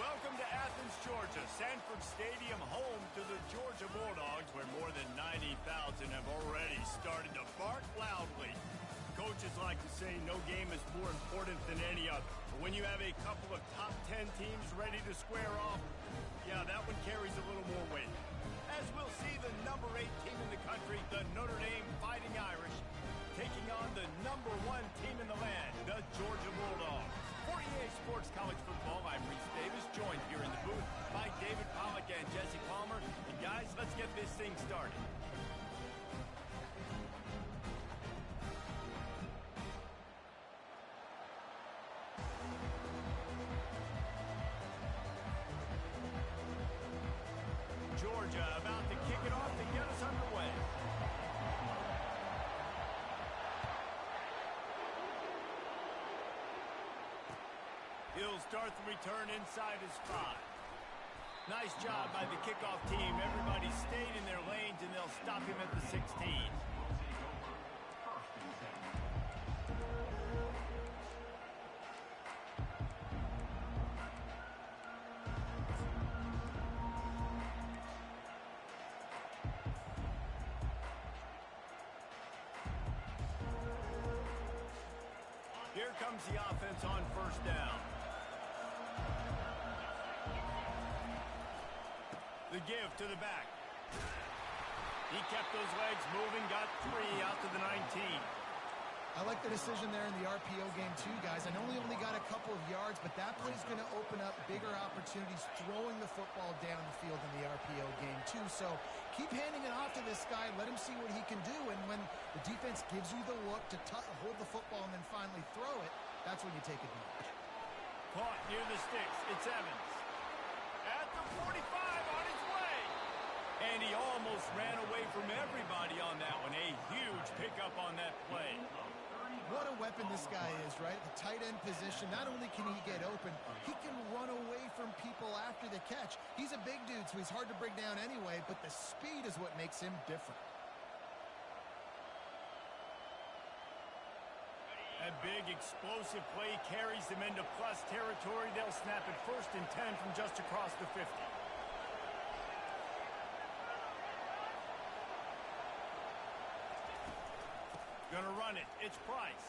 Speaker 1: Welcome to Athens, Georgia, Sanford Stadium, home to the Georgia Bulldogs, where more than 90,000 have already started to bark loudly. Coaches like to say no game is more important than any other. But when you have a couple of top 10 teams ready to square off, yeah, that one carries a little more weight. As we'll see the number 8 team in the country, the Notre Dame Fighting Irish, taking on the number 1 team in the land, the Georgia Bulldogs. For EA Sports College Football, I'm Reese Davis, joined here in the booth by David Pollack and Jesse Palmer. And guys, let's get this thing started. Georgia about to kick it off to get us underway. He'll start the return inside his 5. Nice job by the kickoff team. Everybody stayed in their lanes, and they'll stop him at the 16. Here comes the offense on first down. The give to the back. He kept those legs moving, got 3 out to the 19.
Speaker 3: I like the decision there in the RPO game too, guys. I know he only got a couple of yards, but that play's going to open up bigger opportunities throwing the football down the field in the RPO game too. So keep handing it off to this guy. Let him see what he can do. And when the defense gives you the look to hold the football and then finally throw it, that's when you take advantage.
Speaker 1: Caught near the sticks. It's Evans. At the 45 on his way. And he almost ran away from everybody on that one. A huge pickup on that play.
Speaker 3: What a weapon this guy is, right? The tight end position, not only can he get open, he can run away from people after the catch. He's a big dude, so he's hard to bring down anyway, but the speed is what makes him different.
Speaker 1: A big explosive play carries them into plus territory. They'll snap it 1st and 10 from just across the 50. Gonna run it. It's Price.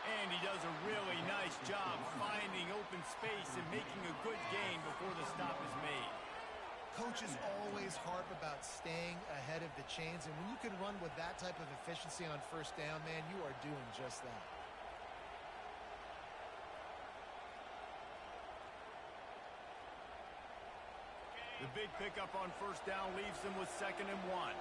Speaker 1: And he does a really nice job finding open space and making a good gain before the stop is made.
Speaker 3: Coaches always harp about staying ahead of the chains, and when you can run with that type of efficiency on first down, man, you are doing just that.
Speaker 1: The big pickup on first down leaves them with 2nd and 1.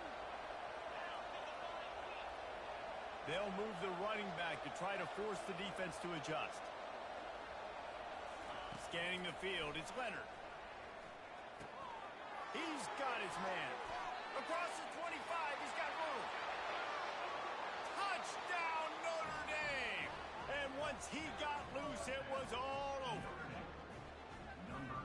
Speaker 1: They'll move the running back to try to force the defense to adjust. Scanning the field, it's Leonard. He's got his man. Across the 25, he's got room. Touchdown, Notre Dame! And once he got loose, it was all over.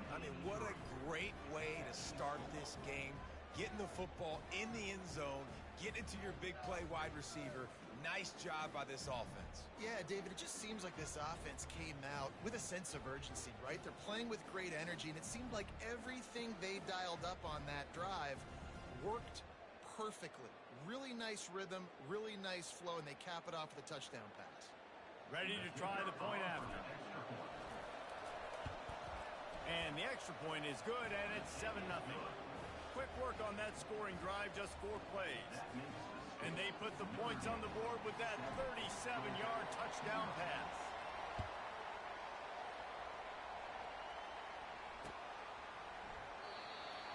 Speaker 2: I mean, what a great way to start this game. Getting the football in the end zone, getting it to your big play wide receiver. Nice job by this offense.
Speaker 3: Yeah, David, it just seems like this offense came out with a sense of urgency, right? They're playing with great energy, and it seemed like everything they dialed up on that drive worked perfectly. Really nice rhythm, really nice flow, and they cap it off with a touchdown pass.
Speaker 1: Ready to try the point after. And the extra point is good, and it's 7-0. Quick work on that scoring drive, just 4 plays. And they put the points on the board with that 37-yard touchdown pass.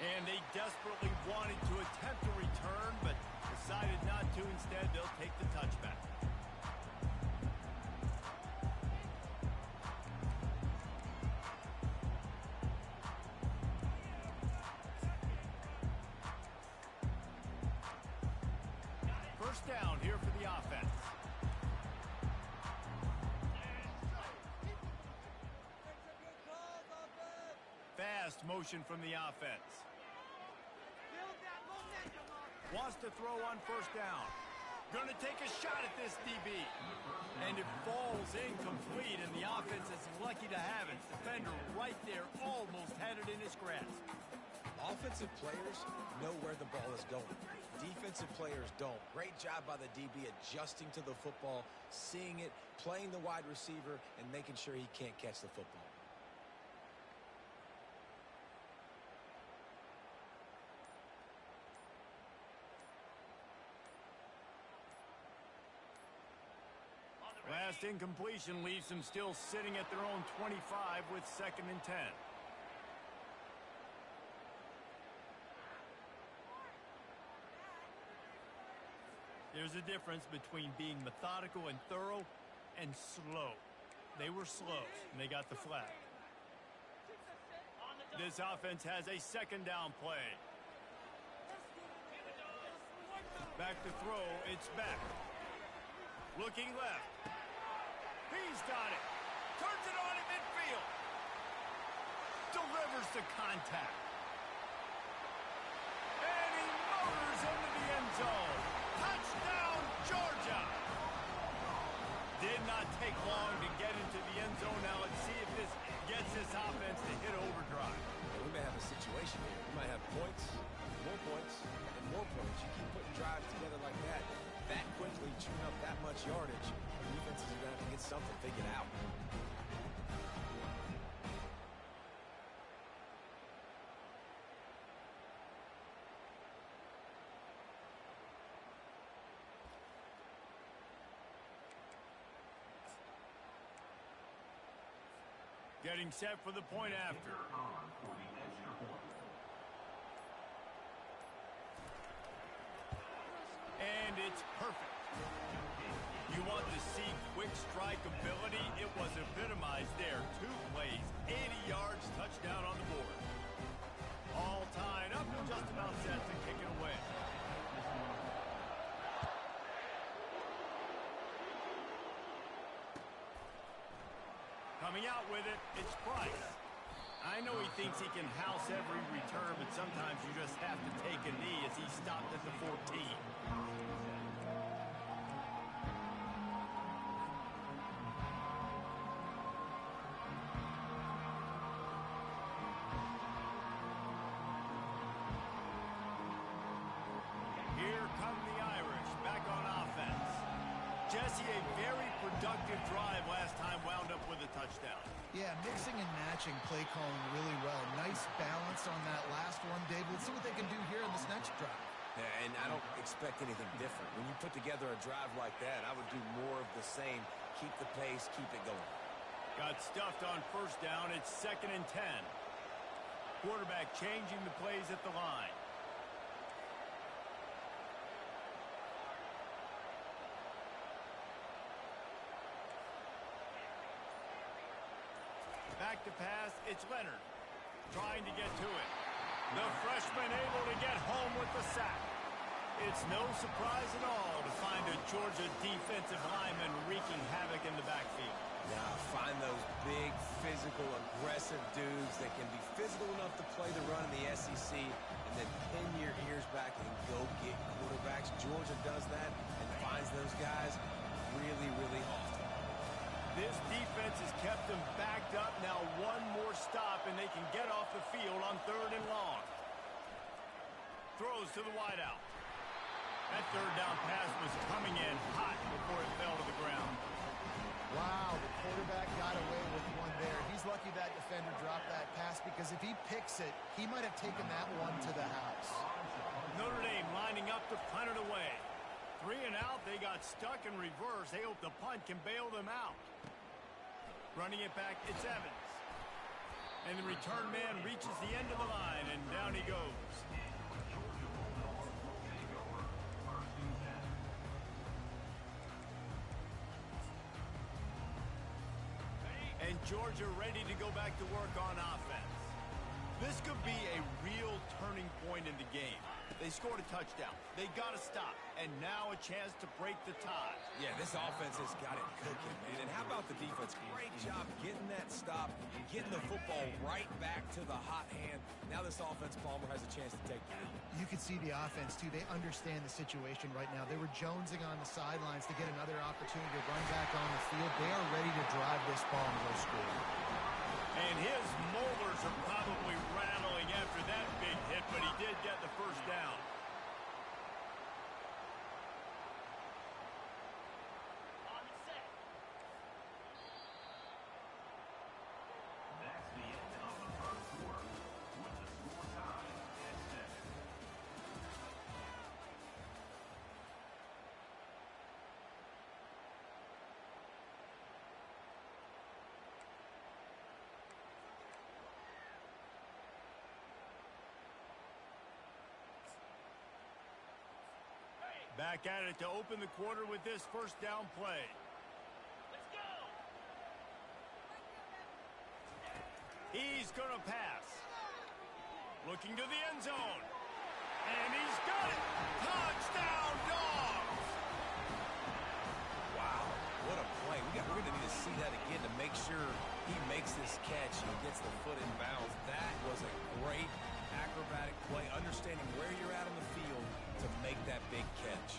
Speaker 1: And they desperately wanted to attempt a return, but decided not to. Instead, they'll take the touchback. First down here for the offense. Fast motion from the offense. Wants to throw on first down. Going to take a shot at this DB. And it falls incomplete, and the offense is lucky to have it. Defender right there almost had it in his grasp.
Speaker 2: Offensive players know where the ball is going. Defensive players don't. Great job by the DB adjusting to the football, seeing it, playing the wide receiver, and making sure he can't catch the football.
Speaker 1: Last incompletion leaves them still sitting at their own 25 with 2nd and 10. There's a difference between being methodical and thorough and slow. They were slow, and they got the flag. This offense has a 2nd down play. Back to throw, it's back. Looking left. He's got it. Turns it on in midfield. Delivers force the contact. And he motors into the end zone. Touchdown, Georgia! Did not take long to get into the end zone. Now let's see if this gets this offense to hit overdrive.
Speaker 2: Well, we may have a situation here. We might have points, and more points. You keep putting drives together like that quickly, chewing up that much yardage, defenses are going to have to get something figured out.
Speaker 1: Getting set for the point after. And it's perfect. You want to see quick strike ability? It was epitomized there. 2 plays, 80 yards, touchdown on the board. All tied up and just about set to kick it away. Coming out with it, it's Price. I know he thinks he can house every return, but sometimes you just have to take a knee as he stopped at the 14. Here come the Irish back on offense. Jesse, a very productive drive last time, wound up with a touchdown.
Speaker 3: Yeah, mixing and matching play calling really well. Nice balance on that last one, Dave. Let's see what they can do here in this next drive.
Speaker 2: Yeah, and I don't expect anything different. When you put together a drive like that, I would do more of the same. Keep the pace, keep it going.
Speaker 1: Got stuffed on first down. It's 2nd and 10. Quarterback changing the plays at the line. Back to pass, it's Leonard. Trying to get to it. The freshman able to get home with the sack. It's no surprise at all to find a Georgia defensive lineman wreaking havoc in the backfield.
Speaker 2: Yeah, find those big, physical, aggressive dudes that can be physical enough to play the run in the SEC and then pin your ears back and go get quarterbacks. Georgia does that and finds those guys really, really often.
Speaker 1: This defense has kept them backed up. Now one more stop, and they can get off the field on 3rd and long. Throws to the wideout. That 3rd down pass was coming in hot before it fell to the ground.
Speaker 3: Wow, the quarterback got away with one there. He's lucky that defender dropped that pass because if he picks it, he might have taken that one to the house.
Speaker 1: Notre Dame lining up to punt it away. 3 and out, they got stuck in reverse. They hope the punt can bail them out. Running it back, it's Evans. And the return man reaches the end of the line, and down he goes. And Georgia ready to go back to work on offense. This could be a real turning point in the game. They scored a touchdown. They got to stop. And now a chance to break the tie.
Speaker 2: Yeah, this offense has got it cooking, man. And how about the defense? Great job getting that stop and getting the football right back to the hot hand. Now this offense, Palmer, has a chance to take the lead.
Speaker 3: You can see the offense, too. They understand the situation right now. They were jonesing on the sidelines to get another opportunity to run back on the field. They are ready to drive this ball and go score.
Speaker 1: And his molars are probably rattling after that big hit, but he did get the first down.
Speaker 4: That's the end of the first quarter with the score tied at 7.
Speaker 1: Back at it to open the quarter with this first down play.
Speaker 5: Let's go!
Speaker 1: He's going to pass. Looking to the end zone. And he's got it. Touchdown, Dogs!
Speaker 2: Wow, what a play. We're going to need to see that again to make sure he makes this catch catch. He gets the foot in bounds. That was a great acrobatic play, understanding where you're at on the field to make that big catch.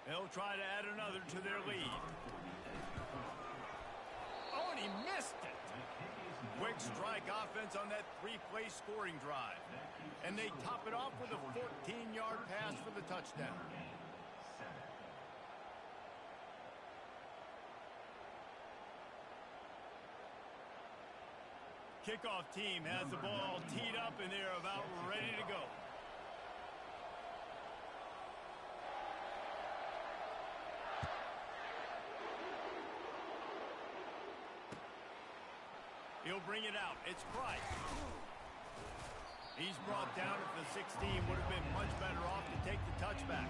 Speaker 1: They'll try to add another to their lead. Oh, and he missed it. Quick strike offense on that three-play scoring drive. And they top it off with a 14-yard pass for the touchdown. Kickoff team has the ball teed up, and they're about ready to go. He'll bring it out. It's Price. He's brought down at the 16. Would have been much better off to take the touchback.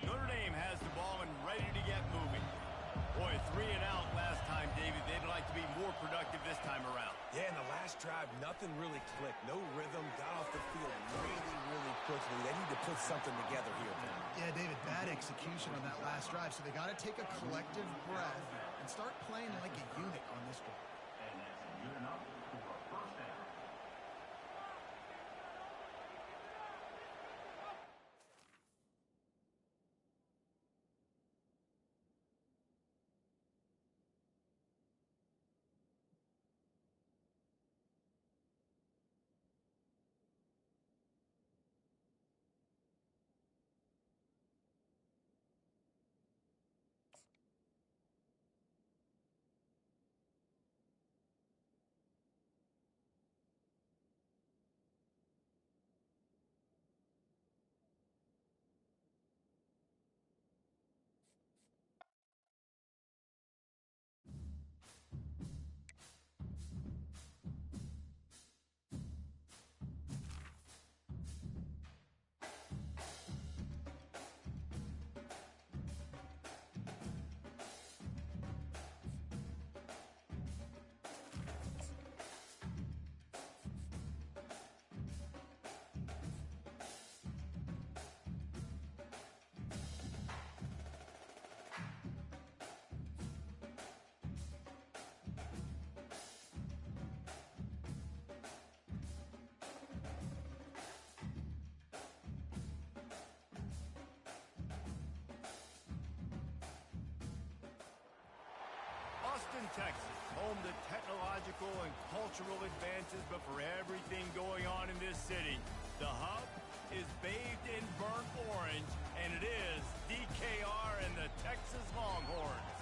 Speaker 1: Notre Dame has the ball and ready to get moving. Boy, 3 and out last time, David. They'd like to be more productive this time around.
Speaker 2: Yeah, in the last drive, nothing really clicked. No rhythm. Got off the field really, really quickly. They need to put something together here.
Speaker 3: Yeah, David, bad execution on that last drive. So they got to take a collective breath and start playing like a unit on this drive.
Speaker 4: And that's good enough for a first down.
Speaker 1: Austin, Texas, home to technological and cultural advances, but for everything going on in this city, the hub is bathed in burnt orange, and it is DKR and the Texas Longhorns.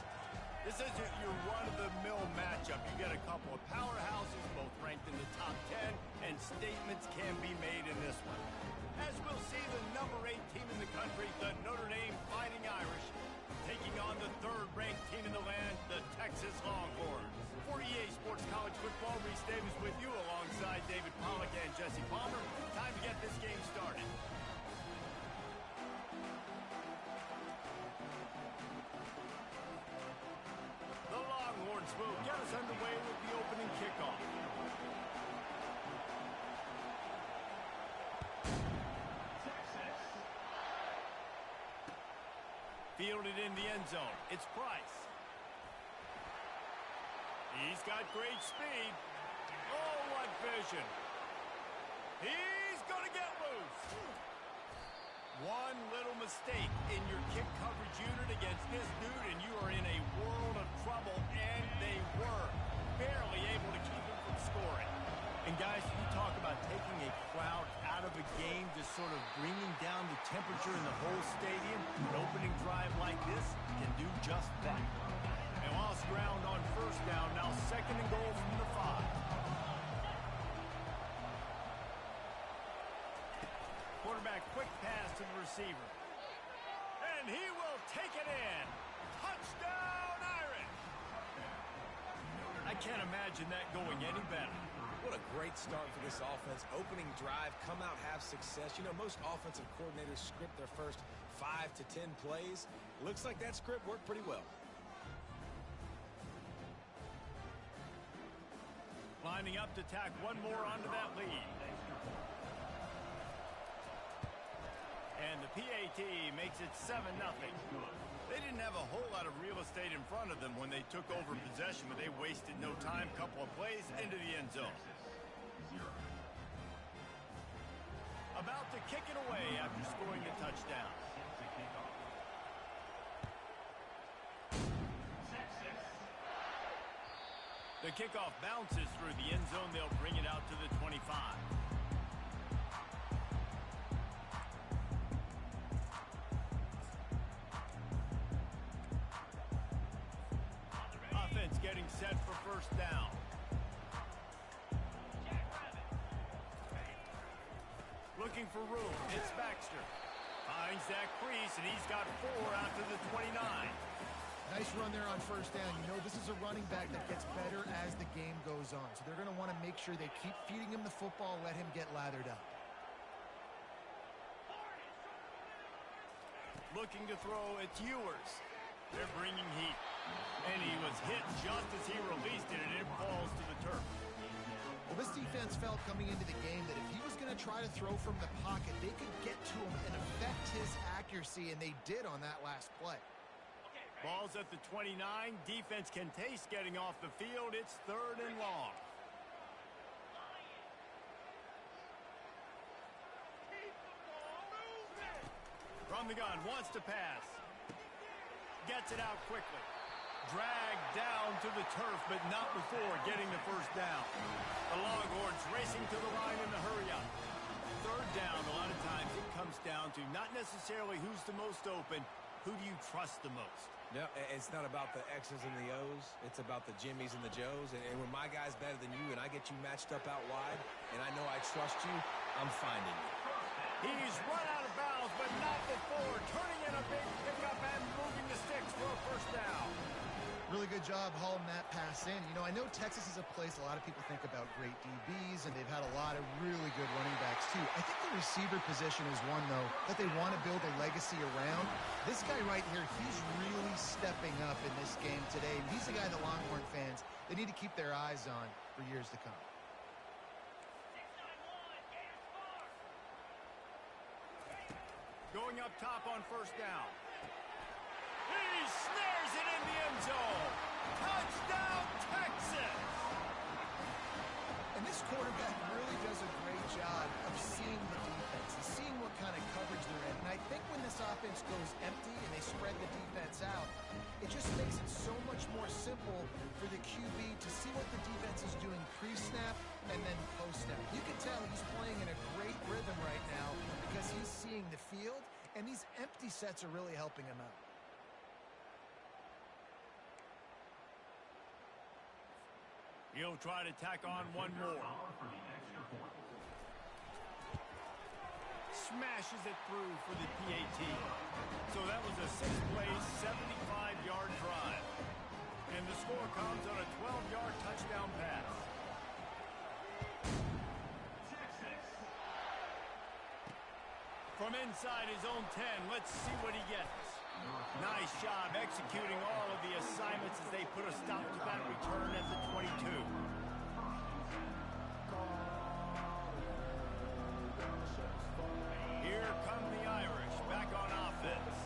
Speaker 1: This isn't your run-of-the-mill matchup. You get a couple of powerhouses, both ranked in the top 10, and statements can be made in this one. As we'll see, the number 8 team in the country, the Notre Dame Fighting Irish, taking on the third-ranked team in the land, the Texas Longhorns. For EA Sports College Football, Reese Davis with you alongside David Pollack and Jesse Palmer. Time to get this game started. The Longhorns will get us underway with the opening kickoff. Fielded in the end zone. It's Price. He's got great speed. Oh, what vision. He's going to get loose. One little mistake in your kick coverage unit against this dude, and you are in a world of trouble, and they were barely able to keep him from scoring. And guys, you talk about taking a crowd out of a just sort of bringing down the temperature in the whole stadium. An opening drive like this can do just that. And lost ground on first down, now 2nd and goal from the 5. Quarterback quick pass to the receiver. And he will take it in. Touchdown, Irish! I can't imagine that going any better.
Speaker 2: What a great start for this offense. Opening drive, come out, have success. You know, most offensive coordinators script their first 5 to 10 plays. Looks like that script worked pretty well.
Speaker 1: Lining up to tack one more onto that lead. And the PAT makes it 7-0. They didn't have a whole lot of real estate in front of them when they took over possession, but they wasted no time. Couple of plays into the end zone. About to kick it away after scoring the touchdown. The kickoff bounces through the end zone. They'll bring it out to the 25. Offense getting set for first down. Looking for room. It's Baxter. Finds that crease, and he's got 4 out to the 29.
Speaker 3: Nice run there on first down. You know, this is a running back that gets better as the game goes on. So they're going to want to make sure they keep feeding him the football, let him get lathered up.
Speaker 1: Looking to throw, it's Ewers. They're bringing heat. And he was hit just as he released it, and it falls to the turf.
Speaker 3: Well, this defense felt coming into the game that if he was going to try to throw from the pocket, they could get to him and affect his accuracy, and they did on that last play.
Speaker 1: Ball's at the 29. Defense can taste getting off the field. It's 3rd and long. From the gun, wants to pass. Gets it out quickly. Dragged down to the turf, but not before getting the first down. The Longhorns racing to the line in the hurry-up. 3rd down, a lot of times it comes down to not necessarily who's the most open, who do you trust the most?
Speaker 2: No, it's not about the X's and the O's. It's about the Jimmies and the Joes. And when my guy's better than you and I get you matched up out wide, and I know I trust you, I'm finding you.
Speaker 1: He's run out of bounds, but not before. Turning in a big pickup and moving the sticks for a first down.
Speaker 3: Really good job hauling that pass in. You know, I know Texas is a place a lot of people think about great DBs, and they've had a lot of really good running backs, too. I think the receiver position is one, though, that they want to build a legacy around. This guy right here, he's really stepping up in this game today. And he's the guy that Longhorn fans, they need to keep their eyes on for years to come.
Speaker 1: Going up top on first down. He snares it in the end zone. Touchdown, Texas!
Speaker 3: And this quarterback really does a great job of seeing the defense and seeing what kind of coverage they're in. And I think when this offense goes empty and they spread the defense out, it just makes it so much more simple for the QB to see what the defense is doing pre-snap and then post-snap. You can tell he's playing in a great rhythm right now because he's seeing the field, and these empty sets are really helping him out.
Speaker 1: He'll try to tack on one more. Smashes it through for the PAT. So that was a 6-play, 75-yard drive. And the score comes on a 12-yard touchdown pass. From inside his own 10, let's see what he gets. Nice job executing all of the assignments as they put a stop to that return at the 22. Here come the Irish back on offense.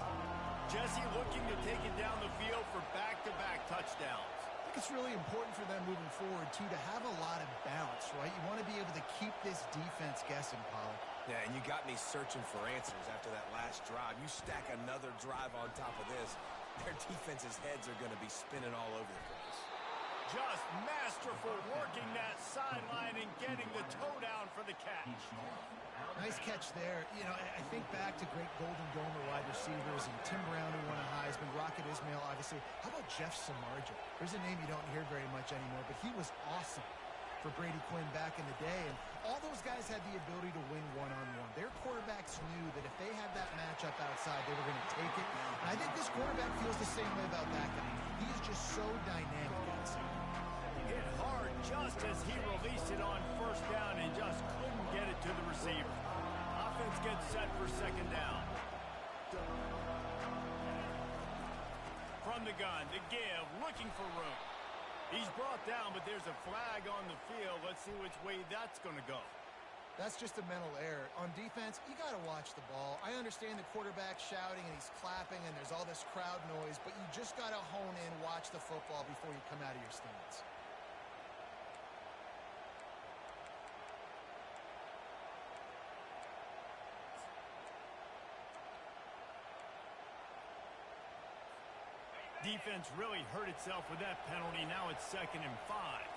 Speaker 1: Jesse looking to take it down the field for back-to-back touchdowns.
Speaker 3: I think it's really important for them moving forward, too, to have a lot of bounce, right? You want to be able to keep this defense guessing, Pollock.
Speaker 2: Yeah, and you got me searching for answers after that last drive. You stack another drive on top of this, their defense's heads are going to be spinning all over the place.
Speaker 1: Just masterful working that sideline and getting the toe down for the catch.
Speaker 3: Nice catch there. You know, I think back to great Golden Domer wide receivers and Tim Brown, who won a Heisman, Rocket Ismail, obviously. How about Jeff Samardzija? There's a name you don't hear very much anymore, but he was awesome for Brady Quinn back in the day. And all those guys had the ability to win one-on-one. Their quarterbacks knew that if they had that matchup outside, they were going to take it. And I think this quarterback feels the same way about that guy. He is just so dynamic outside.
Speaker 1: Hit hard just as he released it on first down and just couldn't get it to the receiver. Offense gets set for second down. From the gun, the give, looking for room. He's brought down, but there's a flag on the field. Let's see which way that's going to go.
Speaker 3: That's just a mental error. On defense, you got to watch the ball. I understand the quarterback shouting and he's clapping and there's all this crowd noise, but you just got to hone in, watch the football before you come out of your stance.
Speaker 1: Defense really hurt itself with that penalty. Now it's 2nd and 5.